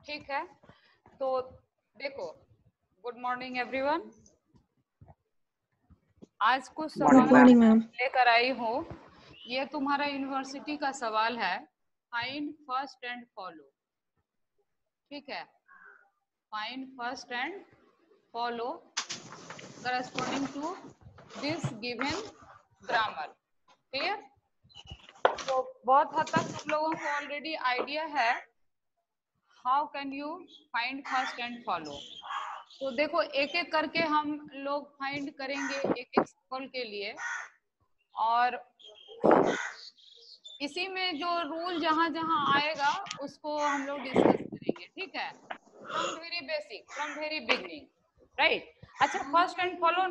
ठीक है, तो देखो, गुड मॉर्निंग एवरीवन। आज कुछ सवाल लेकर आई हूँ। ये तुम्हारा यूनिवर्सिटी का सवाल है, फाइंड फर्स्ट एंड फॉलो। ठीक है, find first and follow corresponding to this given grammar. Clear? तो बहुत हद तक तुम लोगों को ऑलरेडी आइडिया है how can you find first and follow. तो देखो, एक एक करके हम लोग फाइंड करेंगे एक एक सिंबल के लिए, और इसी में जो रूल जहां जहां आएगा उसको हम लोग डिस्कस करेंगे। ठीक है, from very basic, from very beginning, right. अच्छा, फर्स्ट एंड फॉलो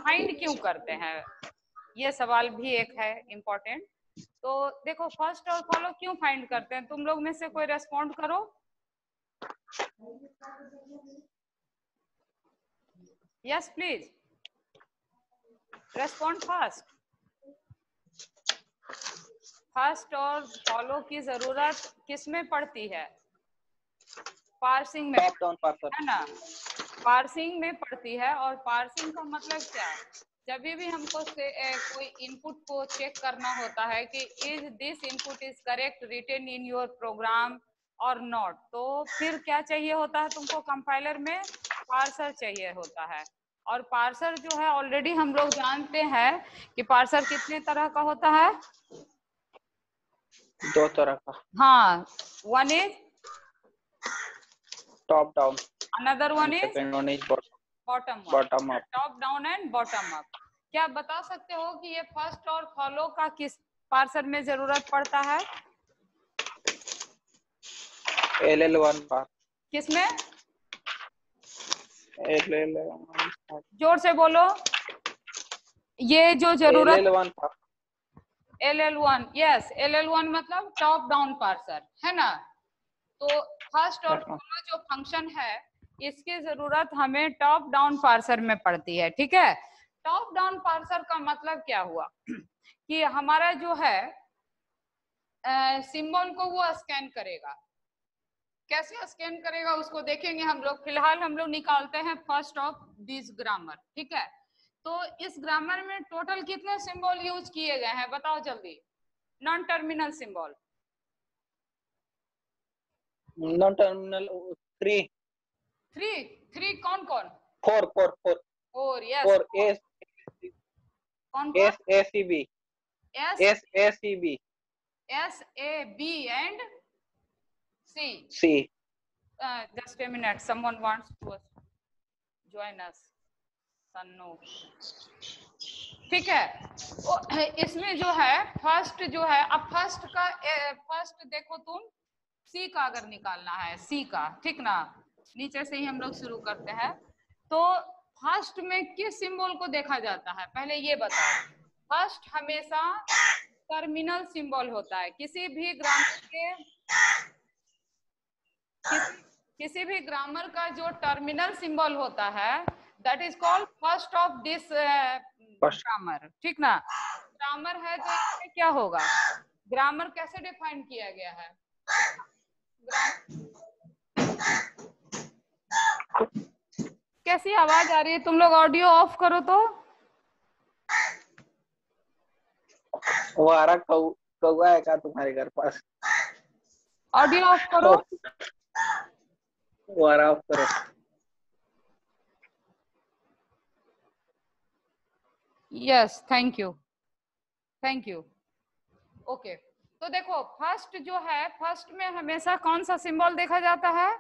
फाइंड क्यों करते हैं, ये सवाल भी एक है इम्पोर्टेंट। तो देखो, फर्स्ट और फॉलो क्यों फाइंड करते हैं, तुम लोग में से कोई रेस्पॉन्ड करो। Yes please, respond fast. First और फॉलो की जरूरत किस में पड़ती है? पार्सिंग में, है ना? पार्सिंग में पड़ती है। और पार्सिंग का मतलब क्या? जब भी हमको कोई इनपुट को चेक करना होता है कि is this input is correct written in your program और नॉट, तो फिर क्या चाहिए होता है तुमको? कंपाइलर में पार्सर चाहिए होता है। और पार्सर जो है ऑलरेडी हम लोग जानते हैं कि पार्सर कितने तरह का होता है? 2 तरह का। हाँ, one is top down, another one is second one is bottom bottom up. Top down and bottom up. क्या बता सकते हो कि ये फर्स्ट और फॉलो का किस पार्सर में जरूरत पड़ता है? LL1 parser. किसमें? LL1 जोर से बोलो। ये जो जरूरत LL1 LL1, यस, LL1 मतलब टॉप डाउन पार्सर, है ना? तो फर्स्ट और फॉलो जो फंक्शन है इसकी जरूरत हमें टॉप डाउन पार्सर में पड़ती है। ठीक है, टॉप डाउन पार्सर का मतलब क्या हुआ कि हमारा जो है सिंबल को वो स्कैन करेगा। कैसे स्कैन करेगा उसको देखेंगे हम लोग। फिलहाल हम लोग निकालते हैं फर्स्ट ऑफ दिस ग्रामर। ठीक है, तो इस ग्रामर में टोटल कितने सिंबल यूज किए गए हैं बताओ जल्दी। Non terminal symbol, non terminal 3 three कौन कौन? 4 और यस, 4 S कौन कौन? SACB SACB SAB and C. C। Just a minute, someone wants to join us. Sannu. ठीक है, तो इसमें जो है फर्स्ट जो है, अब फर्स्ट देखो तुम, सी का अगर निकालना है, सी का, ठीक ना? नीचे से ही हम लोग शुरू करते हैं। तो फर्स्ट में किस सिंबल को देखा जाता है पहले ये बताओ। फर्स्ट हमेशा टर्मिनल सिंबल होता है। किसी भी ग्रामर का जो टर्मिनल सिंबल होता है that is called first of this grammar. ठीक ना? ग्रामर है तो इसमें क्या होगा? ग्रामर कैसे डिफाइन किया गया है? कैसी आवाज आ रही है? तुम लोग ऑडियो ऑफ करो तो। वारा कौआ है क्या तुम्हारे घर पास? ऑडियो ऑफ करो। वारा ऑफ करो। Yes, thank you, thank you. Okay, तो देखो फर्स्ट जो है, फर्स्ट में हमेशा कौन सा सिंबल देखा जाता है?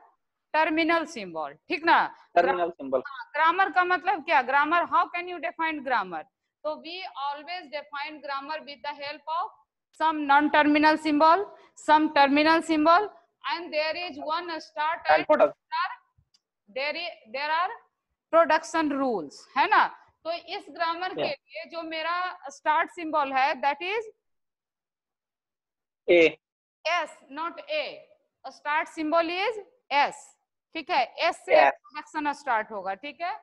Terminal symbol. ठीक ना? Terminal symbol. ग्रामर का मतलब क्या? Grammar, how can you define grammar? तो we always define grammar with the help of some non terminal symbol, some terminal symbol, and there is one start and there are production rules, है ना? तो इस grammar के लिए जो मेरा start symbol है that is A, S, not A. Start symbol is S। ठीक है, S से प्रोडक्शन स्टार्ट होगा। ठीक है,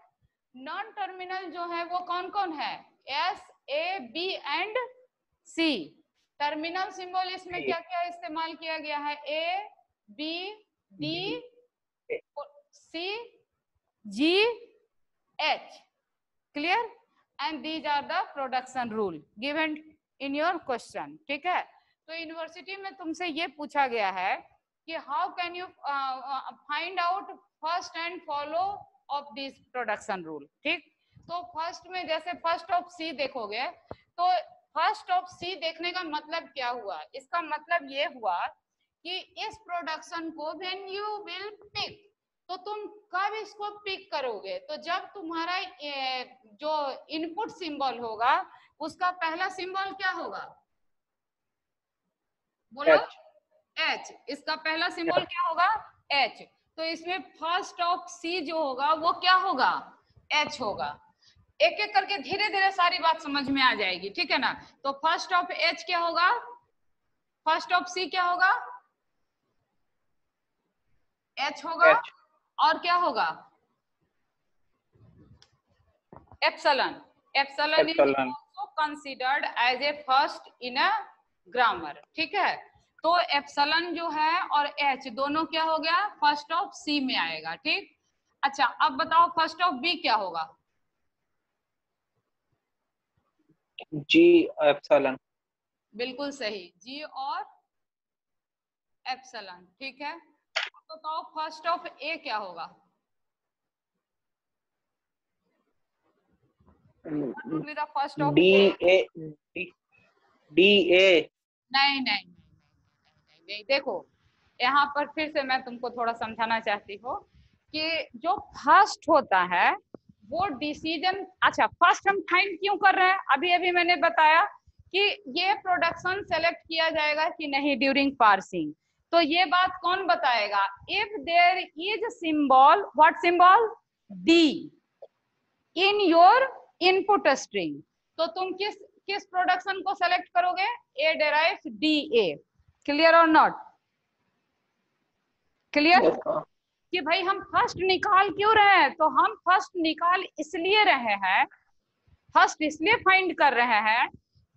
नॉन टर्मिनल जो है वो कौन कौन है? S, A, B and C। Terminal symbol इसमें क्या क्या इस्तेमाल किया गया है? A, B, D C G H, clear, and these are the production rule given in your question, ठीक है। तो यूनिवर्सिटी में तुमसे ये पूछा गया है कि how can you find out first and follow of this production rule, ठीक। तो फर्स्ट में जैसे फर्स्ट ऑफ सी देखोगे, तो फर्स्ट ऑफ सी देखने का मतलब क्या हुआ, इसका मतलब ये हुआ कि इस प्रोडक्शन को व्हेन यू विल पिक, तो तुम कब इसको पिक करोगे, तो जब तुम्हारा जो इनपुट सिंबल होगा उसका पहला सिंबल क्या होगा, बोलो। H, इसका पहला सिंबल क्या होगा, H। तो इसमें फर्स्ट ऑफ सी जो होगा वो क्या होगा, H होगा। एक एक करके धीरे धीरे सारी बात समझ में आ जाएगी, ठीक है ना। तो फर्स्ट ऑफ H क्या होगा, फर्स्ट ऑफ सी क्या होगा, H होगा। और क्या होगा, epsilon. Epsilon is also considered as a first in a grammar, ठीक है। तो एप्सिलॉन जो है और H दोनों क्या हो गया, फर्स्ट ऑफ सी में आएगा, ठीक। अच्छा अब बताओ फर्स्ट ऑफ बी क्या होगा, जी एप्सिलॉन। बिल्कुल सही, जी और एप्सिलॉन, ठीक है। तो बताओ फर्स्ट ऑफ ए क्या होगा, first of D A, D A. नहीं नहीं नहीं, देखो यहाँ पर फिर से मैं तुमको थोड़ा समझाना चाहती हूँ कि जो फर्स्ट होता है वो डिसीजन, अच्छा फर्स्ट हम फाइंड क्यों कर रहे हैं, अभी अभी मैंने बताया कि ये प्रोडक्शन सेलेक्ट किया जाएगा कि नहीं ड्यूरिंग पार्सिंग। तो ये बात कौन बताएगा, if there is symbol, what symbol, D in your input string, तो तुम किस किस प्रोडक्शन को सेलेक्ट करोगे, A derives D A, clear और नॉट क्लियर। कि भाई हम फर्स्ट निकाल क्यों रहे हैं, तो हम फर्स्ट निकाल इसलिए रहे हैं, फर्स्ट इसलिए फाइंड कर रहे हैं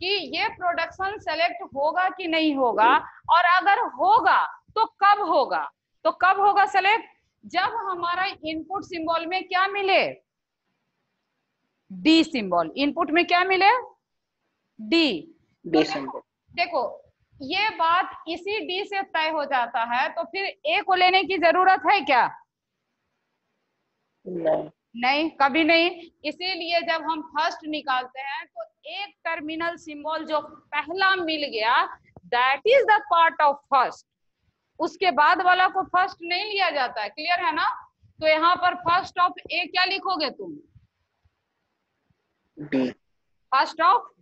कि ये प्रोडक्शन सेलेक्ट होगा कि नहीं होगा, और अगर होगा तो कब होगा, तो कब होगा सेलेक्ट, जब हमारा इनपुट सिंबल में क्या मिले, डी सिंबल, इनपुट में क्या मिले, डी। D symbol. देखो ये बात इसी डी से तय हो जाता है, तो फिर ए को लेने की जरूरत है क्या, नहीं नहीं कभी नहीं। इसीलिए जब हम फर्स्ट निकालते हैं तो एक टर्मिनल सिंबल जो पहला मिल गया that is the part of first, उसके बाद वाला को फर्स्ट नहीं लिया जाता है, क्लियर है ना। तो यहाँ पर फर्स्ट ऑफ ए क्या लिखोगे तुम, D, first of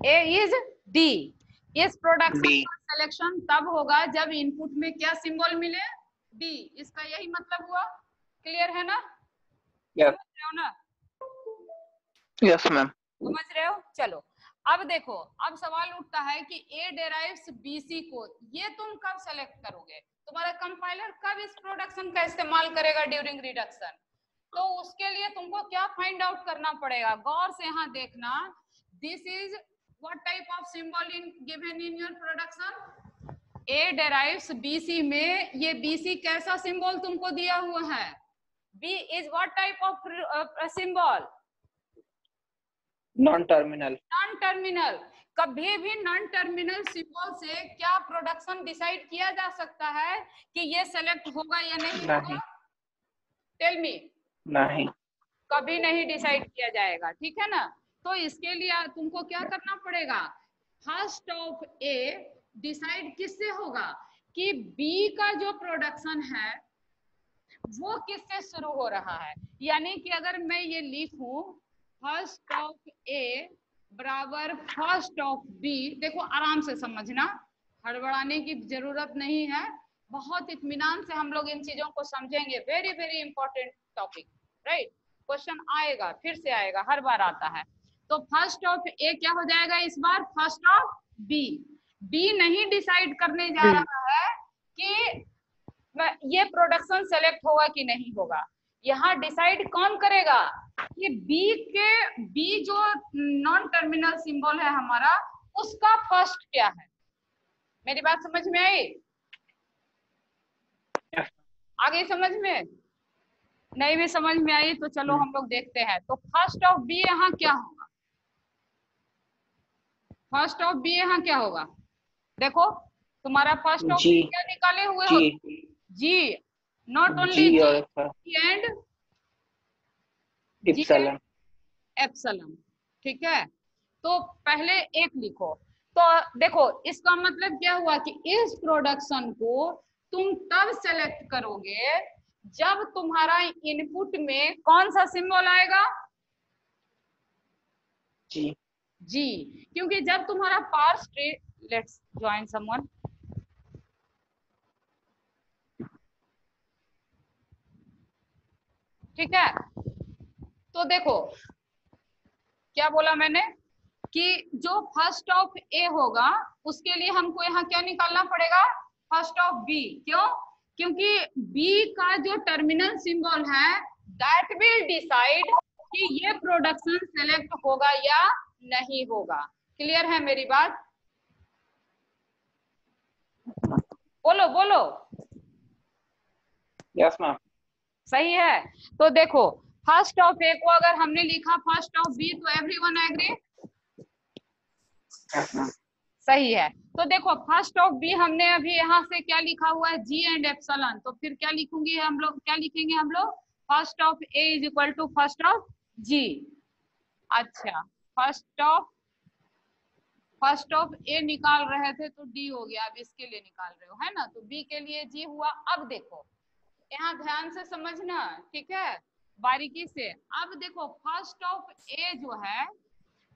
A is D. इस प्रोडक्शन का सिलेक्शन तब होगा जब इनपुट में क्या सिंबल मिले, डी, इसका यही मतलब हुआ, क्लियर है ना, यस समझ रहे हो ना, यस मैम, समझ रहे हो। चलो अब देखो, अब सवाल उठता है कि ए डेराइव्स बीसी को, ये तुम कब सेलेक्ट करोगे, तुम्हारा कंपाइलर कब इस प्रोडक्शन का इस्तेमाल करेगा ड्यूरिंग रिडक्शन, तो उसके लिए तुमको क्या फाइंड आउट करना पड़ेगा, गौर से यहाँ देखना, this is what type of symbol in given in your production, A derives BC में ये बीसी कैसा सिंबल तुमको दिया हुआ है, B is what type of symbol, non terminal. Non terminal. कभी भी नॉन टर्मिनल सिंबल से क्या प्रोडक्शन डिसाइड किया जा सकता है कि ये सेलेक्ट होगा या नहीं होगा, टेल मी, नहीं, कभी नहीं डिसाइड किया जाएगा, ठीक है ना। तो इसके लिए तुमको क्या करना पड़ेगा, फर्स्ट ऑफ ए डिसाइड किससे होगा कि बी का जो प्रोडक्शन है वो किससे शुरू हो रहा है, यानी कि अगर मैं ये लिखूं फर्स्ट ऑफ ए बराबर फर्स्ट ऑफ बी, देखो आराम से समझना, हड़बड़ाने की जरूरत नहीं है, बहुत इत्मीनान से हम लोग इन चीजों को समझेंगे, very very important topic, right. Question आएगा, फिर से आएगा, हर बार आता है। तो फर्स्ट ऑफ ए क्या हो जाएगा इस बार, फर्स्ट ऑफ बी। बी नहीं डिसाइड करने जा रहा है कि ये प्रोडक्शन सेलेक्ट होगा कि नहीं होगा, यहाँ डिसाइड कौन करेगा कि बी जो नॉन टर्मिनल सिंबल है हमारा उसका फर्स्ट क्या है, मेरी बात समझ में आई। आ गई समझ में? नहीं भी समझ में आई तो चलो हम लोग देखते हैं। तो फर्स्ट ऑफ बी यहाँ क्या होगा? फर्स्ट ऑफ बी यहाँ क्या होगा? देखो तुम्हारा फर्स्ट ऑफ जी बी क्या निकाले हुए हो? जी जी, नॉट ओनली जी जी, और एंड जी इप्सिलॉन। एप्सिलॉन। ठीक है, तो पहले एक लिखो। तो देखो इसका मतलब क्या हुआ कि इस प्रोडक्शन को तुम तब सेलेक्ट करोगे जब तुम्हारा इनपुट में कौन सा सिंबल आएगा? जी जी, क्योंकि जब तुम्हारा parse tree, let's join someone. ठीक है, तो देखो क्या बोला मैंने कि जो फर्स्ट ऑफ ए होगा उसके लिए हमको यहाँ क्या निकालना पड़ेगा? First of B. क्यों? क्योंकि बी का जो टर्मिनल सिंबल है दैट विल डिसाइड कि ये प्रोडक्शन सेलेक्ट होगा या नहीं होगा। क्लियर है मेरी बात? बोलो बोलो। Yes ma'am. सही है। तो देखो फर्स्ट ऑफ ए को अगर हमने लिखा फर्स्ट ऑफ बी तो एवरीवन एग्री? Yes ma'am. सही है। तो देखो फर्स्ट ऑफ बी हमने अभी यहाँ से क्या लिखा हुआ है? जी एंड एप्सिलॉन। तो फिर क्या लिखूंगी हम लोग, क्या लिखेंगे हम लोग? First of A is equal to first of G. अच्छा, फर्स्ट ऑफ ए निकाल रहे थे तो डी हो गया, अब इसके लिए निकाल रहे हो है ना, तो बी के लिए जी हुआ। अब देखो यहाँ ध्यान से समझना, ठीक है, बारीकी से। अब देखो फर्स्ट ऑफ ए जो है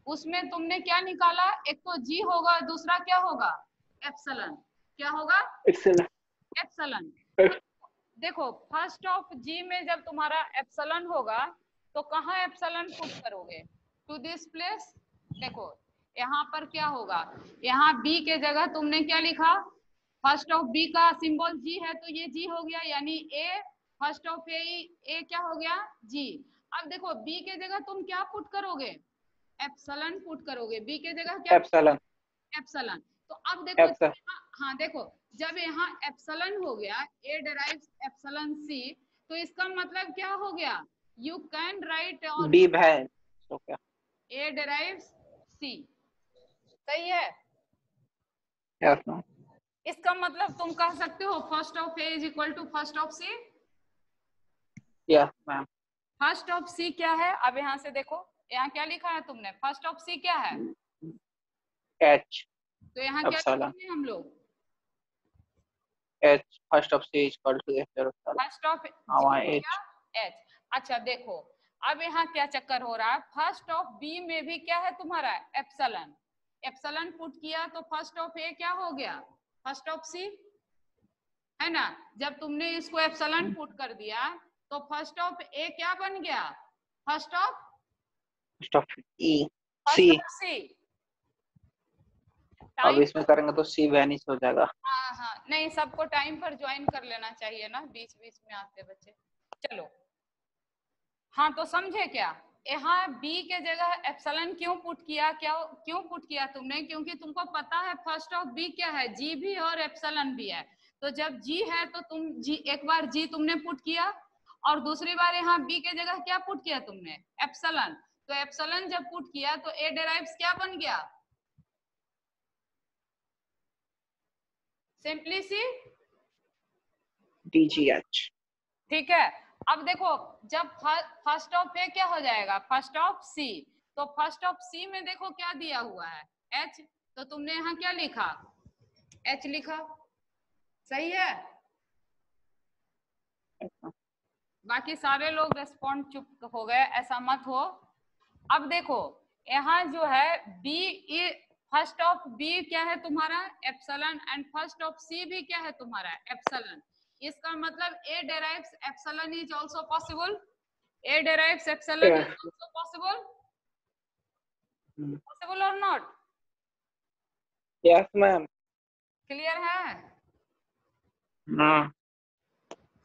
उसमें तुमने क्या निकाला? एक तो जी होगा, दूसरा क्या होगा? एप्सिलॉन। क्या होगा? इप्सिलॉन। एप्सिलॉन। देखो फर्स्ट ऑफ जी में जब तुम्हारा एप्सिलॉन होगा तो कहाँ एप्सिलॉन पुट करोगे? To this place. देखो यहाँ पर क्या होगा, यहाँ बी के जगह तुमने क्या लिखा? फर्स्ट ऑफ बी का सिंबल जी है तो ये जी हो गया, यानी ए फर्स्ट ऑफ ए क्या हो गया? जी। अब देखो बी के जगह तुम क्या पुट करोगे? एप्सिलॉन पुट करोगे। बी के जगह क्या? एप्सिलॉन। एप्सिलॉन। तो अब देखो एप्सिलॉन। हाँ देखो जब यहाँ एप्सिलॉन हो गया, ए डिराइव्स एप्सिलॉन सी, तो इसका मतलब क्या हो गया? यू कैन राइट और डी है तो क्या? A derives C. सही है। Yes ma'am. इसका मतलब तुम कह सकते हो first of A is equal to first of C. Yes ma'am. First of C क्या है? अब यहाँ से देखो यहाँ क्या लिखा है तुमने? फर्स्ट ऑफ सी क्या है? एच तो यहाँ क्या एप्सिलॉन। लिखेंगे हम लोग? H first of C is equal to H epsilon. First of वहाँ एच। एच। अच्छा देखो अब यहाँ क्या चक्कर हो रहा है, फर्स्ट ऑफ बी में भी क्या है तुम्हारा? एप्सिलॉन। एप्सिलॉन पुट किया तो फर्स्ट ऑफ ए क्या हो गया? फर्स्ट ऑफ सी, है ना। जब तुमने इसको एप्सिलॉन पुट कर दिया तो फर्स्ट ऑफ ए क्या बन गया? First of E C. Of C. अब इसमें करेंगे तो सी वैनिश हो जाएगा। हाँ हाँ, नहीं सबको टाइम पर ज्वाइन कर लेना चाहिए ना, बीच बीच में आते बच्चे। चलो हाँ, तो समझे क्या? यहाँ बी के जगह एप्सिलॉन क्यों पुट किया? क्या क्यों पुट किया तुमने? क्योंकि तुमको पता है फर्स्ट ऑफ बी क्या है? जी भी और एप्सिलॉन भी है। तो जब जी है तो तुम जी, एक बार जी तुमने पुट किया और दूसरी बार यहाँ बी के जगह क्या पुट किया तुमने? एप्सिलॉन। तो एप्सिलॉन जब पुट किया तो ए डिराइव्स क्या बन गया? सिंपली सी डीजीएच। ठीक है। अब देखो जब फर्स्ट ऑफ ए क्या हो जाएगा? फर्स्ट ऑफ सी। तो फर्स्ट ऑफ सी में देखो क्या दिया हुआ है? एच। तो तुमने यहाँ क्या लिखा? एच लिखा। सही है। बाकी सारे लोग रेस्पॉन्ड चुप हो गए, ऐसा मत हो। अब देखो यहाँ जो है बी, फर्स्ट ऑफ बी क्या है तुम्हारा? Epsilon. And first of C भी क्या है तुम्हारा? एप्सिलॉन। इसका मतलब A derives epsilon is also possible. A derives epsilon is also possible. Possible और नॉट? Yes ma'am. क्लियर है? हाँ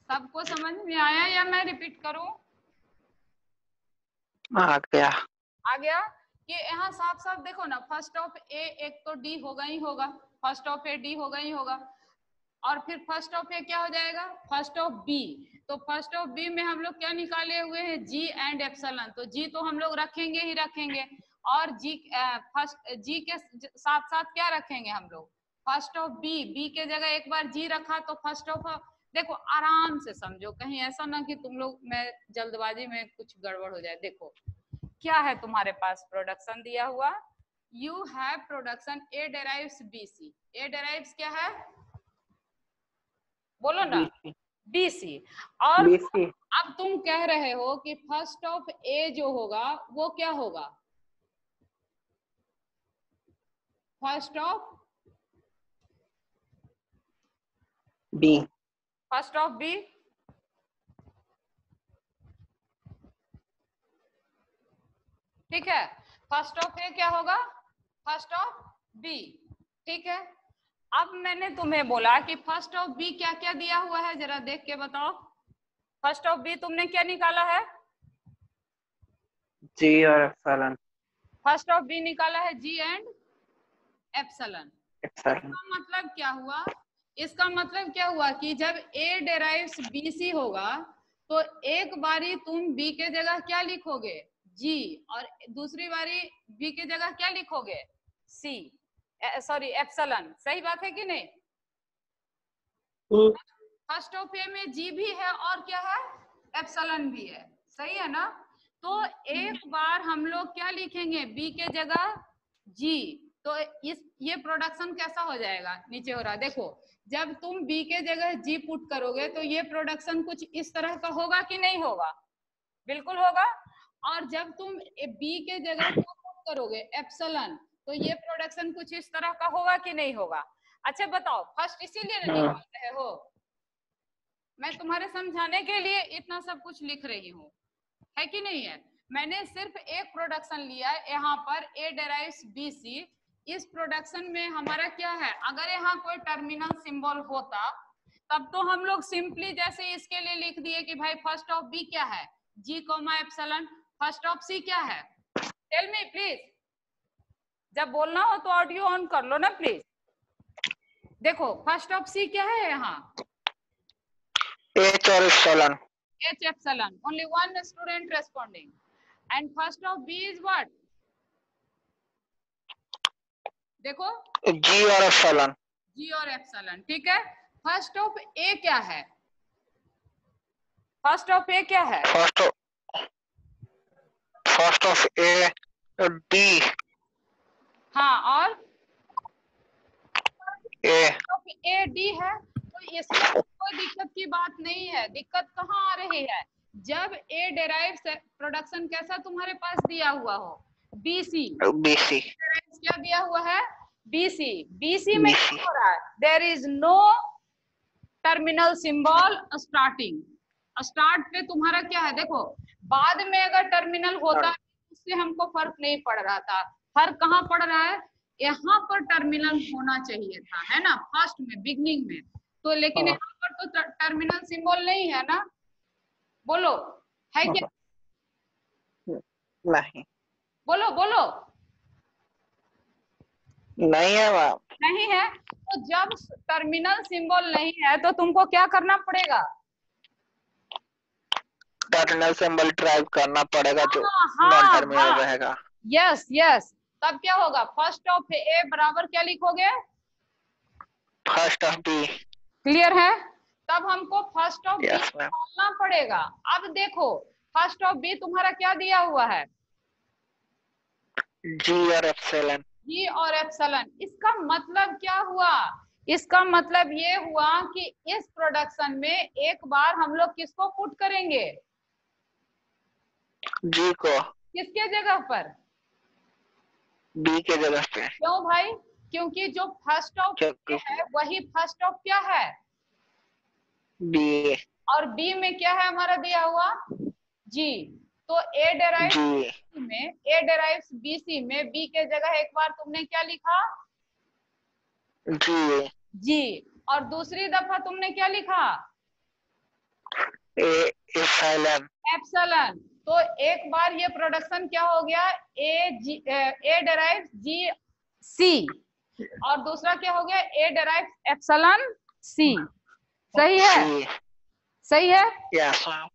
सबको समझ में आया या मैं रिपीट करूं? आ गया। आ गया कि यहाँ साफ साफ देखो ना, फर्स्ट ऑफ ए एक तो डी होगा ही होगा, फर्स्ट ऑफ ए डी होगा ही होगा। और फिर फर्स्ट ऑफ ए क्या हो जाएगा, फर्स्ट ऑफ बी। तो फर्स्ट ऑफ बी में हम लोग क्या निकाले हुए हैं, जी एंड एप्सिलॉन। तो जी तो हम लोग रखेंगे ही रखेंगे, और जी फर्स्ट जी के साथ साथ क्या रखेंगे हम लोग, फर्स्ट ऑफ बी। बी के जगह एक बार जी रखा तो फर्स्ट ऑफ, देखो आराम से समझो, कहीं ऐसा ना कि तुम लोग में जल्दबाजी में कुछ गड़बड़ हो जाए। देखो क्या है तुम्हारे पास, प्रोडक्शन दिया हुआ, you have production A derives B C. A derives क्या है, बोलो ना, बीसी बी सी। और बीसी अब तुम कह रहे हो कि फर्स्ट ऑफ ए जो होगा वो क्या होगा, first of B first of B. ठीक है, फर्स्ट ऑफ ए क्या होगा, फर्स्ट ऑफ बी। ठीक है, अब मैंने तुम्हें बोला कि फर्स्ट ऑफ बी क्या क्या दिया हुआ है, जरा देख के बताओ। फर्स्ट ऑफ बी तुमने क्या निकाला है, जी और एप्सिलॉन। फर्स्ट ऑफ बी निकाला है जी एंड एप्सिलॉन। एप्सिलॉन इसका मतलब क्या हुआ, इसका मतलब क्या हुआ कि जब ए डेराइव्स बी सी होगा तो एक बारी तुम बी के जगह क्या लिखोगे, जी, और दूसरी बारी बी के जगह क्या लिखोगे, सी, सॉरी एप्सिलॉन। सही बात है कि नहीं, फर्स्ट ऑफ ए में जी भी है और क्या है, एप्सिलॉन भी है, सही है ना। तो एक बार हम लोग क्या लिखेंगे, बी के जगह जी। तो इस ये प्रोडक्शन कैसा हो जाएगा, नीचे हो रहा देखो, जब तुम बी के जगह जी पुट करोगे तो ये प्रोडक्शन कुछ इस तरह का होगा कि नहीं होगा, बिल्कुल होगा। और जब तुम बी के जगह क्या पुट करोगे, एप्सिलॉन, तो ये प्रोडक्शन कुछ इस तरह का होगा कि नहीं होगा। अच्छा बताओ, फर्स्ट इसीलिए निकाल रहे हो, मैं तुम्हारे समझाने के लिए इतना सब कुछ लिख रही हूँ, है कि नहीं है। मैंने सिर्फ एक प्रोडक्शन लिया है यहाँ पर, ए डेराइव्स बी सी। इस प्रोडक्शन में हमारा क्या है, अगर यहाँ कोई टर्मिनल सिंबल होता तब तो हम लोग सिंपली जैसे इसके लिए लिख दिए कि भाई फर्स्ट ऑफ बी क्या है, जी comma epsilon. First of C क्या है, टेल मी प्लीज। जब बोलना हो तो ऑडियो ऑन कर लो ना प्लीज। देखो फर्स्ट ऑफ सी क्या है यहाँ, एच और epsilon. H epsilon, only one student responding. And first of B is what? देखो जी और एप्सिलॉन। G और एप्सिलॉन, ठीक है। फर्स्ट ऑफ A क्या है, फर्स्ट ऑफ A क्या है, फर्स्ट ऑफ ए डी। हाँ, और ए A D है, तो इसमें कोई दिक्कत की बात नहीं है। दिक्कत कहाँ आ रही है, जब A डेराइव्स प्रोडक्शन कैसा तुम्हारे पास दिया हुआ हो, BC। बीसी क्या दिया हुआ है, BC। BC में क्या हो रहा है, there is no terminal symbol starting. Start पे तुम्हारा क्या है, देखो बाद में अगर टर्मिनल होता उससे हमको फर्क नहीं पड़ रहा था, फर्क कहाँ पड़ रहा है, यहाँ पर टर्मिनल होना चाहिए था, है ना, फर्स्ट में बिगनिंग में। तो लेकिन यहाँ पर तो टर्मिनल सिंबल नहीं है ना, बोलो है क्या, नहीं, बोलो बोलो, नहीं है मैम। नहीं है। तो जब टर्मिनल सिंबल नहीं है तो तुमको क्या करना पड़ेगा, टर्मिनल सिंबल ड्राइव करना पड़ेगा जो हाँ नॉन हाँ टर्मिनल हाँ, रहेगा। Yes yes. तब क्या होगा, फर्स्ट ऑफ ए बराबर क्या लिखोगे, फर्स्ट ऑफ बी। क्लियर है। तब हमको first of B yes ma'am. निकालना पड़ेगा। अब देखो फर्स्ट ऑफ बी तुम्हारा क्या दिया हुआ है, जी और एप्सिलॉन। जी और एप्सिलॉन। इसका मतलब क्या हुआ, इसका मतलब ये हुआ कि इस प्रोडक्शन में एक बार हम लोग किसको पुट करेंगे, जी को किसके जगह पर, बी के जगह पे। क्यों भाई, क्योंकि जो फर्स्ट ऑफ ए है वही फर्स्ट ऑफ क्या है, बी। और बी में क्या है हमारा दिया हुआ, जी। तो ए डेराइव्स जी में, ए डेराइव्स बीसी में बी के जगह एक बार तुमने क्या लिखा, जी जी, और दूसरी दफा तुमने क्या लिखा, एप्सिलॉन। एप्सिलॉन। तो एक बार ये प्रोडक्शन क्या हो गया, ए डेराइव्स जी सी, और दूसरा क्या हो गया, ए डेराइव्स एप्सिलॉन सी। सही है, C. सही है, Yes, ma'am.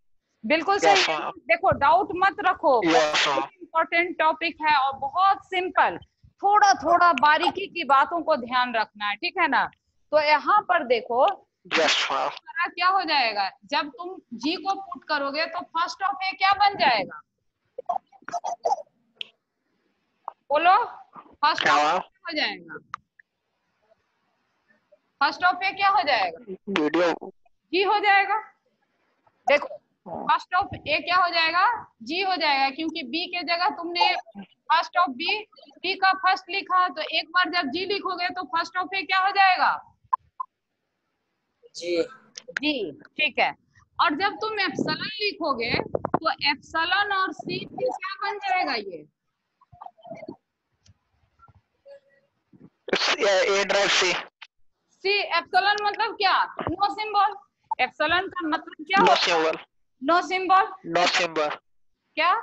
बिल्कुल सही Yes, है। ma'am. देखो डाउट मत रखो, Yes, बहुत ma'am. इंपॉर्टेंट टॉपिक है और बहुत सिंपल, थोड़ा थोड़ा बारीकी की बातों को ध्यान रखना है, ठीक है ना। तो यहाँ पर देखो Yes, ma'am. तुम्हारा क्या हो जाएगा, जब तुम जी को पुट करोगे तो फर्स्ट ऑफ ए क्या बन जाएगा, बोलो, फर्स्ट क्या ऑफ ma'am? क्या हो जाएगा, फर्स्ट ऑफ ए क्या हो जाएगा, वीडियो। जी हो जाएगा। देखो फर्स्ट ऑफ ए क्या हो जाएगा, जी हो जाएगा, क्योंकि बी के जगह तुमने फर्स्ट ऑफ बी, बी का फर्स्ट लिखा, तो एक बार जब जी लिखोगे तो फर्स्ट ऑफ ए क्या हो जाएगा, जी। जी, ठीक है। और जब तुम एप्सिलॉन लिखोगे तो एप्सिलॉन और सी फिर क्या बन जाएगा, ये A drive C. C. Epsilon मतलब क्या, नो सिंबल, एप्सिलॉन का मतलब क्या No होता है, symbol. No symbol. No symbol. क्या,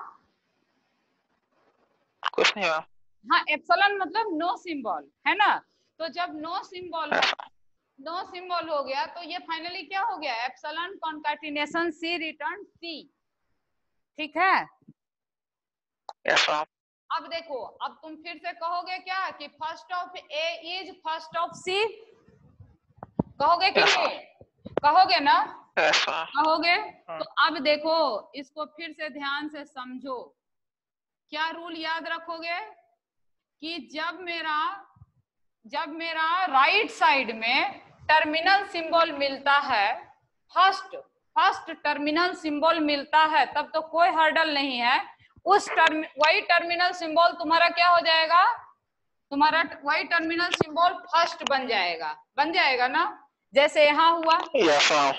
कुछ नहीं मैम। हाँ, एप्सिलॉन मतलब नो सिंबल, है ना। तो जब नो सिंबल हो, नो सिंबल हो गया तो ये फाइनली क्या हो गया, एप्सिलॉन कॉन्कैटिनेशन सी रिटर्न सी, ठीक है। Yes, ma'am. अब देखो, अब तुम फिर से कहोगे क्या कि first of A is first of C, कहोगे कि Yes, नहीं, कहोगे ना, Yes, ma'am. कहोगे। तो अब देखो इसको फिर से ध्यान से समझो, क्या रूल याद रखोगे कि जब मेरा राइट साइड में टर्मिनल सिंबल मिलता है, फर्स्ट टर्मिनल सिंबल मिलता है, तब तो कोई हर्डल नहीं है, वही टर्मिनल सिंबल तुम्हारा क्या हो जाएगा, तुम्हारा वही टर्मिनल सिंबल फर्स्ट बन जाएगा ना, जैसे यहाँ हुआ। Yes, ma'am.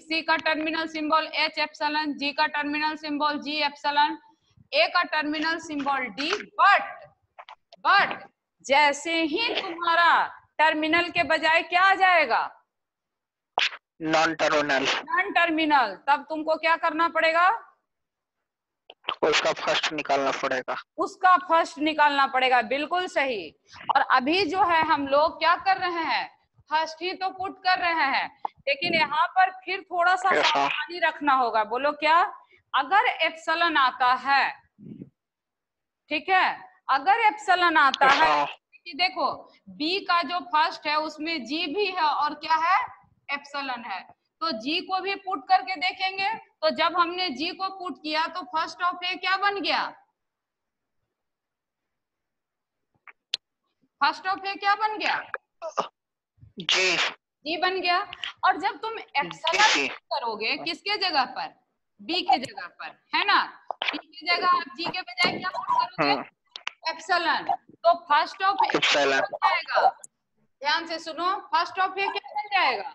सी का टर्मिनल सिंबल एच एप्सिलॉन, जी का टर्मिनल सिंबल जी एप्सिलॉन, ए का टर्मिनल सिंबल डी, बट जैसे ही तुम्हारा टर्मिनल के बजाय क्या आ जाएगा, नॉन टर्मिनल, नॉन टर्मिनल, तब तुमको क्या करना पड़ेगा, उसका फर्स्ट निकालना पड़ेगा। उसका फर्स्ट निकालना पड़ेगा, बिल्कुल सही। और अभी जो है हम लोग क्या कर रहे हैं, फर्स्ट ही तो पुट कर रहे हैं, लेकिन यहाँ पर फिर थोड़ा सा Yes, ma'am. सावधानी रखना होगा, बोलो क्या, अगर एप्सिलॉन आता है, ठीक है, अगर एप्सिलॉन आता Yes, है ma'am. कि देखो बी का जो फर्स्ट है उसमें जी भी है और क्या है, एप्सिलॉन है, तो जी को भी पुट करके देखेंगे, तो जब हमने जी को पुट किया तो फर्स्ट ऑफ ए क्या बन गया, फर्स्ट ऑफ ए क्या बन गया, जी, जी बन गया। और जब तुम एप्सिलॉन करोगे किसके जगह पर, बी के जगह पर, है ना, बी की जगह आप जी के बजाय क्या पुट करोगे, एप्सिलॉन, तो फर्स्ट ऑफ ए एप्सिलॉन बन जाएगा, ध्यान से सुनो, फर्स्ट ऑफ ए क्या बन जाएगा,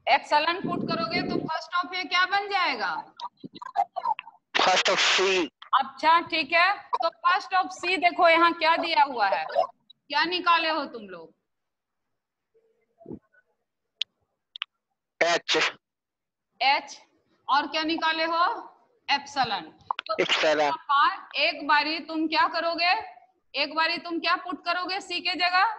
एप्सिलॉन पुट करोगे तो फर्स्ट ऑफ ए क्या बन जाएगा, फर्स्ट ऑफ सी। अच्छा ठीक है, तो फर्स्ट ऑफ सी देखो यहाँ क्या दिया हुआ है, क्या निकाले हो तुम लोग, एच, एच, और क्या निकाले हो, एप्सिलॉन। तो एप्सिलॉन, एक बारी तुम क्या करोगे, एक बारी तुम क्या पुट करोगे सी के जगह,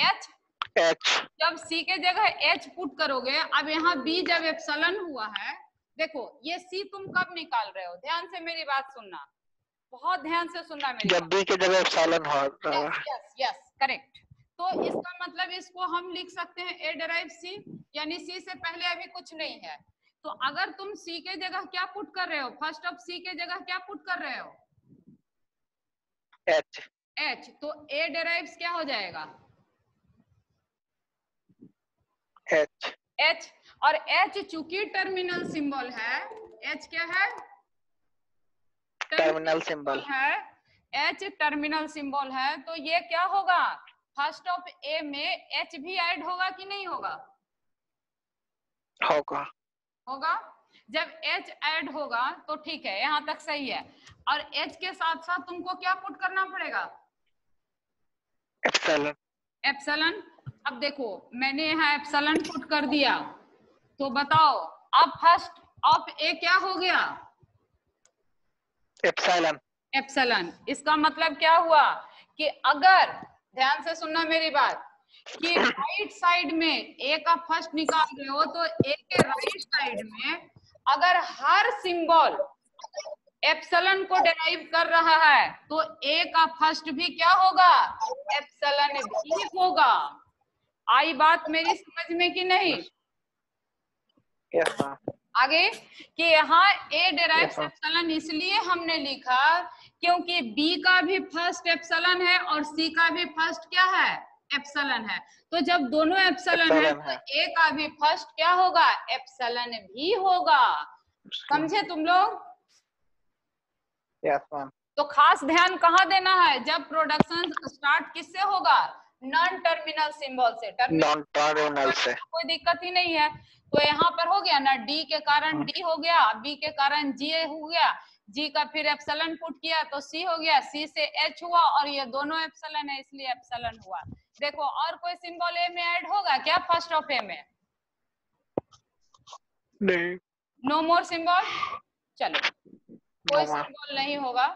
एच, एच, जब सी के जगह एच पुट करोगे, अब यहाँ बी जब एप्सिलॉन हुआ है, देखो ये सी तुम कब निकाल रहे हो, ध्यान से मेरी बात सुनना, बहुत ध्यान से सुनना मेरी जब बी के जगह एप्सिलॉन हो रहा है। Yes yes correct. तो इसका मतलब इसको हम लिख सकते हैं ए डेराइव सी, यानी सी से पहले अभी कुछ नहीं है, तो अगर तुम सी के जगह क्या पुट कर रहे हो, फर्स्ट ऑफ सी के जगह क्या पुट कर रहे हो, एच, एच, तो ए डेराइव्स क्या हो जाएगा, एच, एच, और एच चूंकि टर्मिनल सिंबल है, एच क्या है, टर्मिनल सिंबल है, एच टर्मिनल सिंबल है, तो ये क्या होगा, फर्स्ट ऑफ ए में एच भी ऐड होगा कि नहीं होगा, होगा, होगा। जब एच ऐड होगा तो ठीक है, यहाँ तक सही है, और एच के साथ साथ तुमको क्या पुट करना पड़ेगा, एप्सिलॉन, एप्सिलॉन। अब देखो मैंने यहाँ एप्सिलॉन पुट कर दिया, तो बताओ अब फर्स्ट ऑफ ए क्या हो गया, एप्सिलॉन, एप्सिलॉन। इसका मतलब क्या हुआ कि अगर ध्यान से सुनना मेरी बात, कि राइट साइड में ए का फर्स्ट निकाल रहे हो तो ए के राइट साइड में अगर हर सिंबल एप्सिलॉन को डेराइव कर रहा है तो ए का फर्स्ट भी क्या होगा, एप्सिलॉन भी होगा। आई बात मेरी समझ में कि नहीं? Yes ma'am. आगे कि यहाँ ए डेराइव्स एप्सिलॉन इसलिए हमने लिखा क्योंकि बी का भी फर्स्ट एप्सिलॉन है और सी का भी फर्स्ट क्या है, एप्सिलॉन है। तो जब दोनों एप्सिलॉन है तो ए का भी फर्स्ट क्या होगा, एप्सिलॉन भी होगा। समझे तुम लोग? Yes ma'am. तो खास ध्यान कहाँ देना है, जब प्रोडक्शन स्टार्ट किससे होगा, नॉन टर्मिनल सिंबल से। नॉन टर्मिनल से कोई दिक्कत ही नहीं है। तो यहाँ पर हो गया ना, डी के कारण डी हो गया, बी के कारण जी हो गया, जी का फिर एप्सिलॉन पुट किया तो सी हो गया, सी से एच हुआ और ये दोनों एप्सिलॉन है इसलिए एप्सिलॉन हुआ। देखो और कोई सिंबल ए में ऐड होगा क्या फर्स्ट ऑफ ए में? नहीं। नो मोर सिंबल, चलो कोई सिंबल नहीं होगा।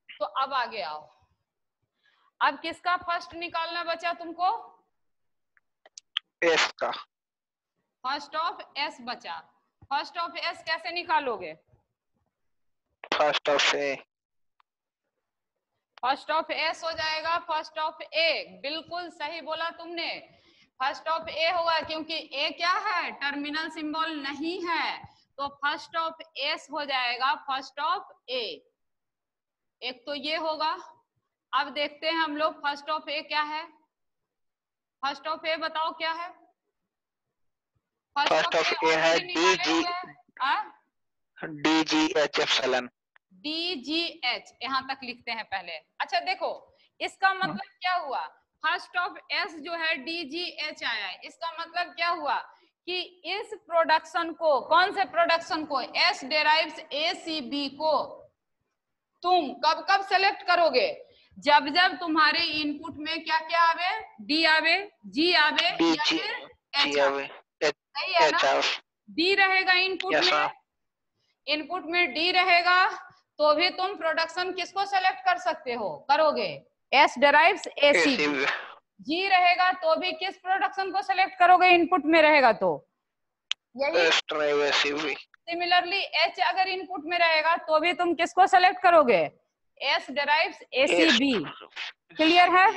तो अब आगे आओ, अब किसका फर्स्ट निकालना बचा तुमको, एस का। फर्स्ट ऑफ एस बचा। फर्स्ट ऑफ एस कैसे निकालोगे, first of A, first of S हो जाएगा फर्स्ट ऑफ ए। बिल्कुल सही बोला तुमने, फर्स्ट ऑफ ए होगा क्योंकि ए क्या है, टर्मिनल सिंबल नहीं है, तो फर्स्ट ऑफ एस हो जाएगा फर्स्ट ऑफ ए। एक तो ये होगा। अब देखते हैं हम लोग फर्स्ट ऑफ ए क्या है, फर्स्ट ऑफ ए बताओ क्या है, फर्स्ट ऑफ ए है D G H epsilon. D G H यहाँ तक लिखते हैं पहले। अच्छा देखो इसका मतलब क्या हुआ, फर्स्ट ऑफ एस जो है डी जी एच आया है, इसका मतलब क्या हुआ कि इस प्रोडक्शन को, कौन से प्रोडक्शन को, एस डेराइव्स ए सी बी को तुम कब कब सेलेक्ट करोगे, जब जब तुम्हारे इनपुट में क्या क्या आवे, डी आवे, जी आवे या फिर एच आवे। सही है ना, डी रहेगा इनपुट में, इनपुट में डी रहेगा तो भी तुम प्रोडक्शन किसको सेलेक्ट कर सकते हो, करोगे एस डेराइव्स ए सी बी। जी रहेगा तो भी किस प्रोडक्शन को सेलेक्ट करोगे, इनपुट में रहेगा तो यही। सिमिलरली एच अगर इनपुट में रहेगा तो भी तुम किसको सेलेक्ट करोगे, एस डेराइव्स ए सी बी। क्लियर है,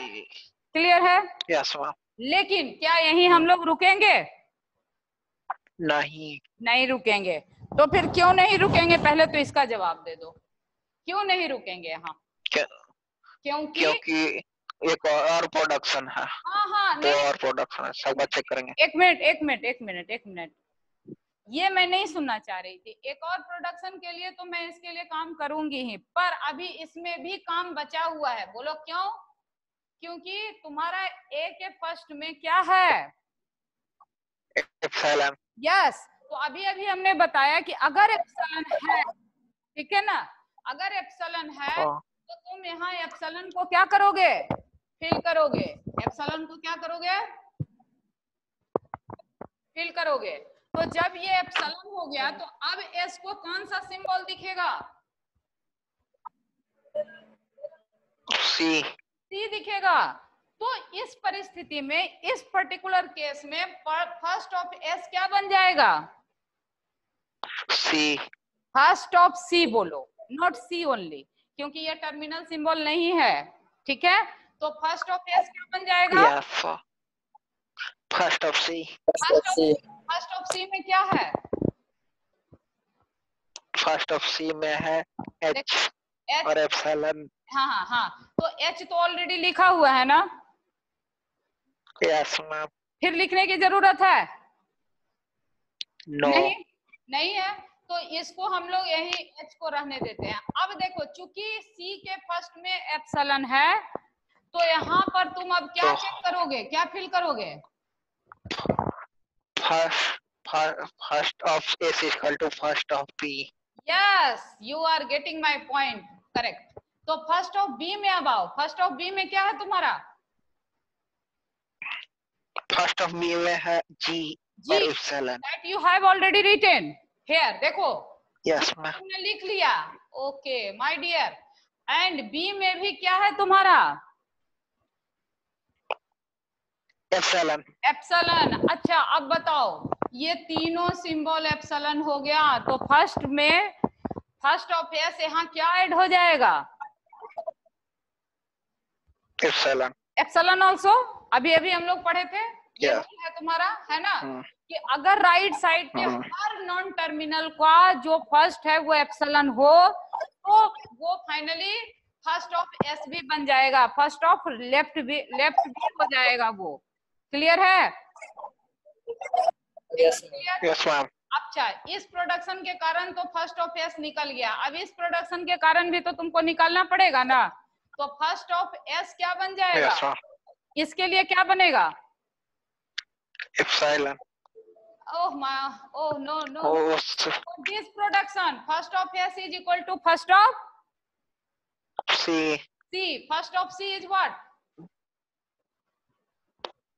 क्लियर है? Yes ma'am. लेकिन क्या यही हम लोग रुकेंगे, नहीं रुकेंगे। तो फिर क्यों नहीं रुकेंगे, पहले तो इसका जवाब दे दो, क्यों नहीं रुकेंगे यहाँ? क्योंकि एक और प्रोडक्शन है। हाँ दो और प्रोडक्शन है, सब बात चेक करेंगे। एक मिनट, ये मैं नहीं सुनना चाह रही थी। एक और प्रोडक्शन के लिए तो मैं इसके लिए काम करूंगी ही, पर अभी इसमें भी काम बचा हुआ है। बोलो क्यों? क्योंकि तुम्हारा ए के फर्स्ट में क्या है, एप्सिलॉन। यस। तो अभी हमने बताया कि अगर एप्सिलॉन है, ठीक है ना, अगर एप्सिलॉन है तो तुम यहाँ एप्सिलॉन को क्या करोगे, फिल करोगे। एप्सिलॉन को क्या करोगे, फिल करोगे। तो जब ये एप्सिलॉन हो गया तो अब एस को कौन सा सिंबल दिखेगा, सी दिखेगा। तो इस परिस्थिति में, इस पर्टिकुलर केस में फर्स्ट ऑफ एस क्या बन जाएगा, सी। फर्स्ट ऑफ सी बोलो, नॉट सी ओनली, क्योंकि ये टर्मिनल सिंबल नहीं है, ठीक है। तो फर्स्ट ऑफ एस क्या बन जाएगा, first of C. First of C में क्या है, फर्स्ट ऑफ सी में है एच और एप्सिलॉन। हाँ तो एच तो ऑलरेडी लिखा हुआ है ना, यस मैम। फिर लिखने की जरूरत है? नो। नहीं है। तो इसको हम लोग यही एच को रहने देते हैं। अब देखो चूंकि सी के फर्स्ट में एप्सिलॉन है तो यहाँ पर तुम अब क्या चेक करोगे, क्या फिल करोगे, first of S is equal to first of B. Yes, you are getting my point, correct. तो फर्स्ट ऑफ बी में अब आओ, फर्स्ट ऑफ बी में क्या है तुम्हारा, फर्स्ट ऑफ बी में है जी और epsilon. That you have already written here, देखो यस मैम, तुमने लिख लिया, okay my dear. And B में भी क्या है तुम्हारा, एप्सिलॉन। एप्सिलॉन। अच्छा अब बताओ, ये तीनों सिंबल एप्सिलॉन हो गया, तो फर्स्ट ऑफ एस यहाँ क्या ऐड हो जाएगा? एप्सिलॉन। Epsilon also. अभी अभी हम लोग पढ़े थे, ये रूल है तुम्हारा, है ना, कि अगर राइट साइड पे हर नॉन टर्मिनल का जो फर्स्ट है वो एप्सिलॉन हो, तो वो फाइनली फर्स्ट ऑफ एस भी बन जाएगा, फर्स्ट ऑफ लेफ्ट भी हो जाएगा वो। क्लियर है? Yes ma'am. अच्छा, इस प्रोडक्शन के कारण तो फर्स्ट ऑफ एस निकल गया, अब इस प्रोडक्शन के कारण भी तो तुमको निकालना पड़ेगा ना, तो फर्स्ट ऑफ एस क्या बन जाएगा? yes, इसके लिए क्या बनेगा? Epsilon. oh no for this production first of s is equal to first of C first of c is what?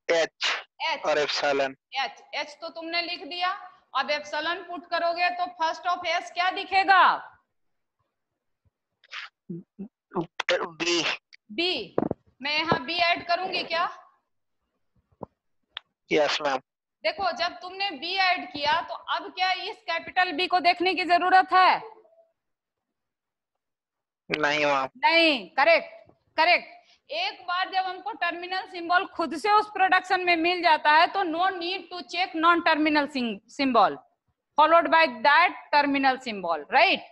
H h और एप्सिलॉन। h तो तुमने लिख दिया, अब एप्सिलॉन पुट करोगे तो फर्स्ट ऑफ s क्या दिखेगा? b। मैं यहाँ b ऐड करूंगी क्या? Yes ma'am. देखो जब तुमने b ऐड किया तो अब क्या इस कैपिटल B को देखने की जरूरत है? नहीं मैम। नहीं, करेक्ट। एक बार जब हमको टर्मिनल सिंबल खुद से उस प्रोडक्शन में मिल जाता है तो no need to check non terminal symbol followed by that terminal symbol, right?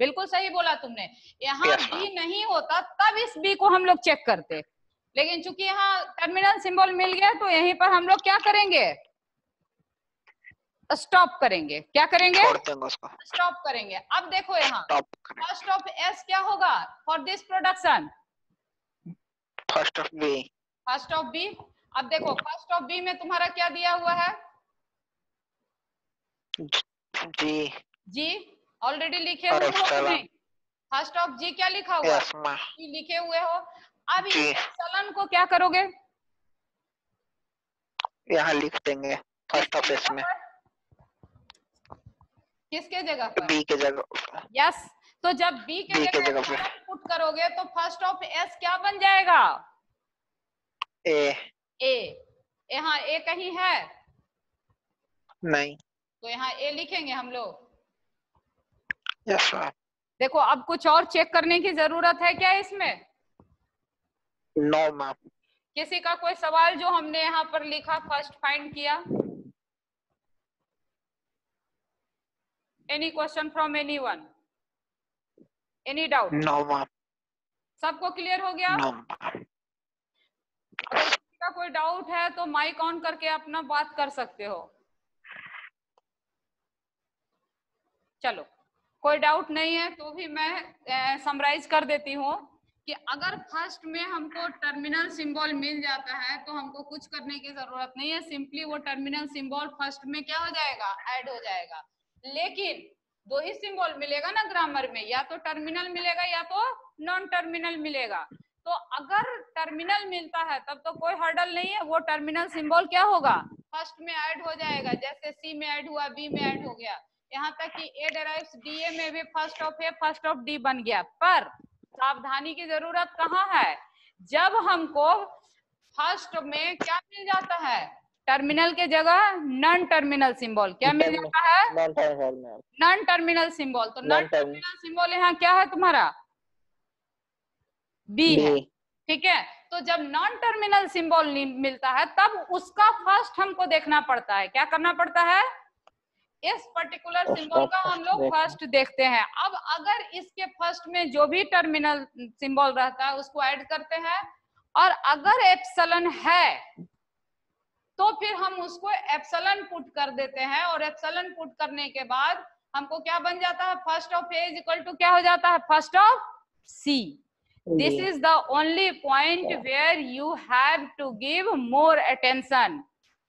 बिल्कुल सही बोला तुमने। यहाँ B नहीं होता तब इस B को हम लोग चेक करते, लेकिन चूंकि यहाँ टर्मिनल सिंबल मिल गया तो यहीं पर हम लोग क्या करेंगे? स्टॉप करेंगे। क्या करेंगे? स्टॉप करेंगे। अब देखो यहाँ फर्स्ट ऑफ एस क्या होगा for this production? First of B. First of B. अब देखो फर्स्ट ऑफ बी में तुम्हारा क्या दिया हुआ है? जी ऑलरेडी लिखे हुए हो नहीं? फर्स्ट ऑफ जी क्या लिखा हुआ? जी लिखे हुए हो। अब इस एप्सिलॉन को क्या करोगे? यहाँ लिख देंगे फर्स्ट ऑफ एस में। किसके जगह पर? बी के जगह। यस, तो जब बी के जगह पर पुट करोगे तो फर्स्ट ऑफ एस क्या बन जाएगा? ए। यहाँ ए कहीं है? नहीं। तो यहाँ ए लिखेंगे हम लोग। Yes ma'am. देखो अब कुछ और चेक करने की जरूरत है क्या इसमें? No ma'am. किसी का कोई सवाल जो हमने यहाँ पर लिखा फर्स्ट फाइंड किया? Any question from anyone? Any doubt? No ma'am. सबको क्लियर हो गया? नो। अगर किसी का कोई डाउट है तो माइक ऑन करके अपना बात कर सकते हो। चलो कोई डाउट नहीं है तो भी मैं समराइज कर देती हूँ कि अगर फर्स्ट में हमको टर्मिनल सिंबल मिल जाता है तो हमको कुछ करने की जरूरत नहीं है, सिंपली वो टर्मिनल सिंबल फर्स्ट में क्या हो जाएगा? ऐड हो जाएगा। लेकिन दो ही सिंबल मिलेगा ना ग्रामर में, या तो टर्मिनल मिलेगा या तो नॉन टर्मिनल मिलेगा। तो अगर टर्मिनल मिलता है तब तो कोई हर्डल नहीं है, वो टर्मिनल सिंबल क्या होगा? फर्स्ट में ऐड हो जाएगा, जैसे सी में ऐड हुआ, बी में ऐड हो गया, यहाँ तक कि ए डेराइव्स डी ए में भी first of A first of D बन गया। पर सावधानी की जरूरत कहाँ है? जब हमको फर्स्ट में क्या मिल जाता है? टर्मिनल के जगह नॉन टर्मिनल सिंबल। क्या मिल जाता है? Non terminal symbol. तो नॉन टर्मिनल सिंबल यहाँ क्या है तुम्हारा? बी है, ठीक है। तो जब नॉन टर्मिनल सिंबल मिलता है तब उसका फर्स्ट हमको देखना पड़ता है। क्या करना पड़ता है? इस पर्टिकुलर सिंबल का हम लोग फर्स्ट देखते हैं। अब अगर इसके फर्स्ट में जो भी टर्मिनल सिंबल रहता है उसको ऐड करते हैं, और अगर एप्सिलॉन है तो फिर हम उसको एप्सिलॉन पुट कर देते हैं, और एप्सिलॉन पुट करने के बाद हमको क्या बन जाता है? First of A is equal to क्या हो जाता है? First of C. This is the only point where you have to give more attention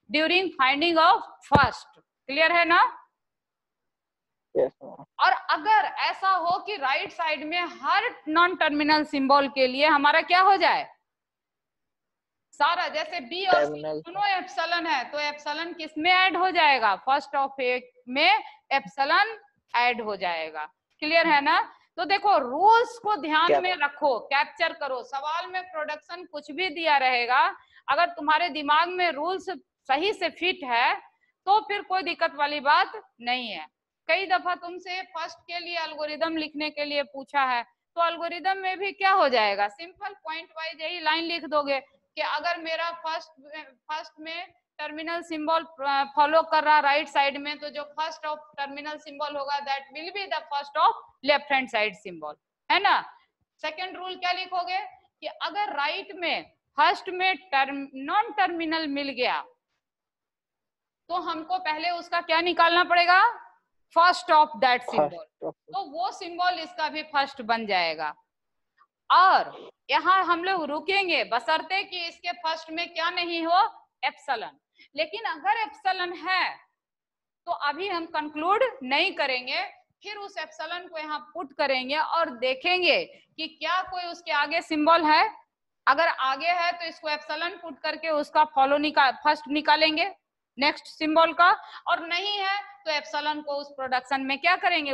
during finding of first. Clear है ना? और अगर ऐसा हो कि राइट साइड में हर नॉन टर्मिनल सिंबल के लिए हमारा क्या हो जाए? सारा, जैसे बी और सी दोनों एप्सिलॉन है तो एप्सिलॉन किस में ऐड हो जाएगा? फर्स्ट ऑफ ए में एप्सिलॉन ऐड हो जाएगा। क्लियर है ना? तो देखो रूल्स को ध्यान में रखो, कैप्चर करो। सवाल में प्रोडक्शन कुछ भी दिया रहेगा, अगर तुम्हारे दिमाग में रूल्स सही से फिट है तो फिर कोई दिक्कत वाली बात नहीं है। कई दफा तुमसे फर्स्ट के लिए एल्गोरिदम लिखने के लिए पूछा है, तो एल्गोरिदम में भी क्या हो जाएगा, सिंपल पॉइंट वाइज यही लाइन लिख दोगे कि अगर मेरा फर्स्ट में टर्मिनल सिंबल फॉलो कर रहा राइट साइड में, तो जो फर्स्ट ऑफ टर्मिनल सिंबल होगा that will be the first of left hand side symbol, है ना। सेकेंड रूल क्या लिखोगे कि अगर राइट में फर्स्ट में नॉन टर्मिनल मिल गया तो हमको पहले उसका क्या निकालना पड़ेगा, फर्स्ट ऑफ दैट सिंबल, तो वो सिंबल इसका भी फर्स्ट बन जाएगा। और यहाँ हम लोग रुकेंगे बशर्ते कि इसके फर्स्ट में क्या नहीं हो, एप्सिलॉन। लेकिन अगर एप्सिलॉन है तो अभी हम कंक्लूड नहीं करेंगे, फिर उस एप्सिलॉन को यहाँ पुट करेंगे और देखेंगे कि क्या कोई उसके आगे सिंबल है। अगर आगे है तो इसको एप्सिलॉन पुट करके उसका फर्स्ट निकालेंगे नेक्स्ट सिंबल का, और नहीं है तो एप्सिलॉन को उस प्रोडक्शन में क्या करेंगे,